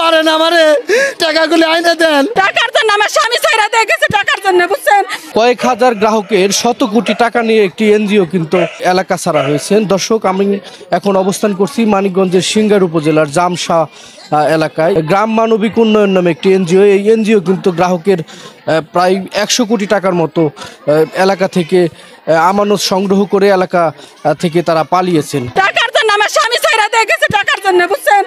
পারেন আমারে টাকাগুলি আইনে দেন। টাকার জন্য আমার স্বামী ছাইরা দিয়ে গেছে, টাকার জন্য, বুঝছেন। কয়েক হাজার গ্রাহকের শত কোটি টাকা নিয়ে একটি এনজিও কিন্তু এলাকা ছাড়া হয়েছেন। দর্শক, আমি এখন অবস্থান করছি মানিকগঞ্জের সিংগার উপজেলার জামশা এলাকায়। গ্রাম মানবিক উন্নয়ন নামে একটি এনজিও। এই এনজিও কিন্তু গ্রাহকের প্রায় 100 কোটি টাকার মতো এলাকা থেকে আমানত সংগ্রহ করে এলাকা থেকে তারা পালিয়েছেন। টাকার জন্য আমার স্বামী ছাইরা দিয়ে গেছে, টাকার জন্য, বুঝছেন।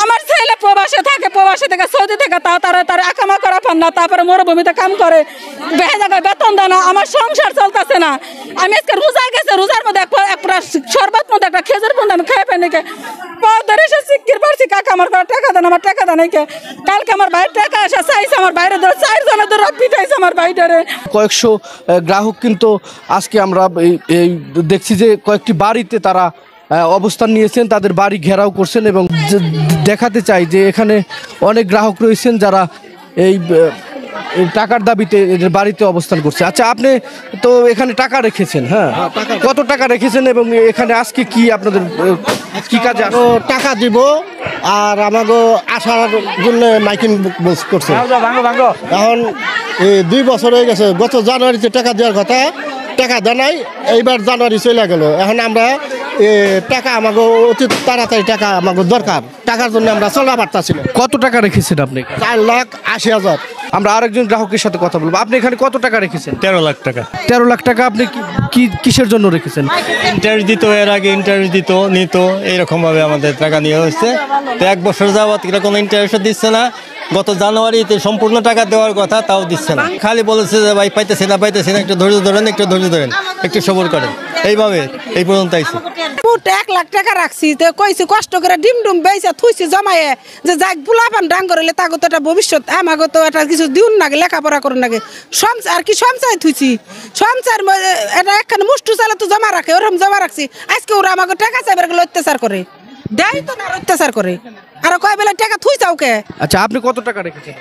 আমার ছেলে প্রবাসে থাকে, প্রবাসে থেকে সৌদি থেকে, তাও তারা আকামা করা পান না, তারপরে মরুভূমিতে কাম করে, জায়গায় বেতন দেয় না, আমার সংসার চলতেছে না। আমি আজকে রোজায় গেছে, রোজার মধ্যে একটা শরবত মধ্যে একটা খেজুর বন্ধ আমি খেয়ে ফেলে ধরে এসে সিকির পারছি, কাকা আমার টাকা দেন, আমার টাকা দেন। কালকে আমার ভাইয়ের টাকা আসা চাইছে, আমার বাইরে ধরে 4 জনের ধরে পিটাইছে আমার ভাইটারে। কয়েকশো গ্রাহক কিন্তু আজকে আমরা এই দেখছি যে কয়েকটি বাড়িতে তারা অবস্থান নিয়েছেন, তাদের বাড়ি ঘেরাও করছেন এবং দেখাতে চাই যে এখানে অনেক গ্রাহক রয়েছেন যারা এই টাকার দাবিতে এদের বাড়িতে অবস্থান করছে। আচ্ছা, আপনি তো এখানে টাকা রেখেছেন, হ্যাঁ, কত টাকা রেখেছেন এবং এখানে আজকে কি আপনাদের কি কাজে টাকা দিব আর আমাকে আসার জন্য মাইকিং করছে। এখন 2 বছর হয়ে গেছে, গত জানুয়ারিতে টাকা দেওয়ার কথা, টাকা জানাই, এইবার জানুয়ারি চলে গেল। এখন আমরা টাকা আমাকে অতি তাড়াতাড়ি টাকা আমাকে দরকার, টাকার জন্য আমরা চলা পারতাছি না। কত টাকা রেখেছেন আপনি? 4,80,000। আমরা আরেকজন গ্রাহকের সাথে কথা বলবো। আপনি এখানে কত টাকা রেখেছেন? 13 লাখ টাকা। 13 লাখ টাকা আপনি কিসের জন্য রেখেছেন? ইন্টারেস্ট দিত, এর আগে ইন্টারেস্ট নিত, এইরকম ভাবে আমাদের টাকা নিয়ে হচ্ছে। তো 1 বছর যাবত এরা কোনো ইন্টারেস্ট দিচ্ছে না। গত জানুয়ারিতে সম্পূর্ণ টাকা দেওয়ার কথা, তাও দিচ্ছে না। খালি বলেছে যে ভাই পাইতেছি না, একটু ধৈর্য ধরেন, একটু সবর করেন। এইভাবে এই পর্যন্ত আইছে। 1 লাখ টাকা রাখছি, তো কইছি কষ্ট করে ডিম ডুম বেইছে থুইছি জমায়ে, যে যাক বুলাপান ডাং করলে তাগো তো একটা ভবিষ্যৎ, আমাগো তো একটা কিছু দিউন নাগে, লেখাপড়া করুন নাগে, আর কি সঞ্চয় থুইছি। সঞ্চয়ের এটা একখানে মুষ্টু চালে তো জমা রাখে, ওরকম জমা রাখছি। আজকে ওরা আমাকে টাকা চাইবার গেলে অত্যাচার করে, দেয় তো না, অত্যাচার করে। আর কয় বেলা টাকা থুই চাও কে? আচ্ছা, আপনি কত টাকা রেখেছেন?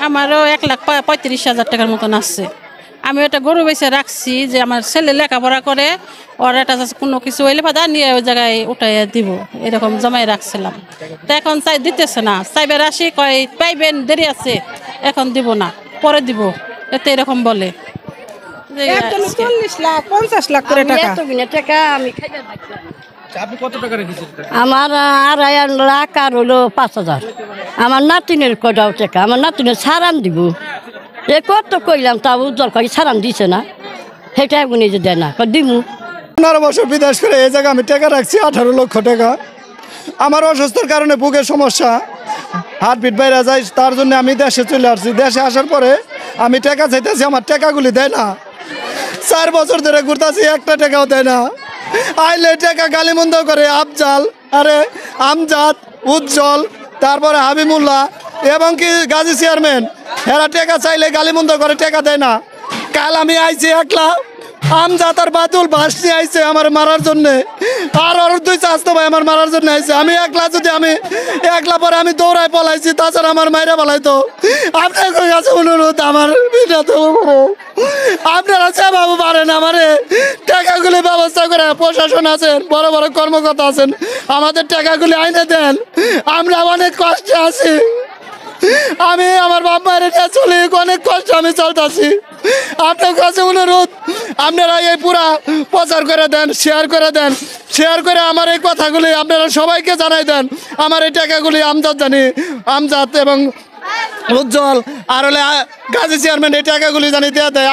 আমারও 1,35,000 টাকার মতন আসছে। আমি ওটা গরু বেঁচে রাখছি যে আমার ছেলে লেখাপড়া করে, ওর একটা কোনো কিছু হইলে পাতা নিয়ে ওই জায়গায় উঠাই দিব, এরকম জমাই রাখছিলাম। তো এখন দিতেছে না, চাইবার আসি কয় পাইবেন, দেরি আছে, এখন দিব না, পরে দিব, এতে এরকম বলে। 40 লাখ 50 লাখ করে টাকা। আপনি কত টাকা রেখেছেন? আমার 2.5 লাখ আর হলো 5,000। আমার নাতিনের কটাও টাকা, আমার নাতিনের সারান দিব। এ কত কইলাম, তা উজ্জ্বল করি সারান দিছে না, সেটা এগুনি যে দেয় না, দিমু। 15 বছর বিদেশ করে এই জায়গায় আমি টাকা রাখছি 18 লক্ষ টাকা। আমার অসুস্থর কারণে বুকের সমস্যা, হার্টবিট বাইরে যায়, তার জন্য আমি দেশে চলে আসছি। দেশে আসার পরে আমি টাকা চাইতেছি, আমার টাকাগুলি দেয় না। 4 বছর ধরে ঘুরতেছি, একটা টাকাও দেয় না। আইলে টাকা গালিমন্দ করে আফজাল, আমজাদ, উজ্জ্বল, তারপরে হাবিবুল্লাহ এবং কি গাজী চেয়ারম্যান, এরা টাকা চাইলে গালিমন্দ করে, টাকা দেয় না। কাল আমি আইছি একলা, আমজাদ আর বাদুল বাস নিয়ে আইছে আমার মারার জন্যে, আর ওর 2 চাচতো ভাই আমার মারার জন্য আইছে। আমি একলা পরে আমি দৌড়ায় পলাইছি, তাছাড়া আমার মাইরা পলাইতো। আপনার কাছে অনুরোধ, আমার আপনারা সেভাবে পারেন আমারে টাকাগুলি ব্যবস্থা করে, প্রশাসন আছেন, বড় বড় কর্মকর্তা আছেন, আমাদের টাকাগুলি আইনে দেন। আমরা অনেক কষ্টে আছি, আমি আমার বাপ মায়ের চলে অনেক কষ্ট আমি চলতেছি। আপনার কাছে অনুরোধ, আপনারা এই পুরা প্রচার করে দেন, শেয়ার করে আমার এই কথাগুলি আপনারা সবাইকে জানাই দেন। আমার এই টাকাগুলি আমজাদ এবং উজ্জ্বল আর হলে গাজী চেয়ারম্যান এই টাকাগুলি জানি দেয়া দেয়।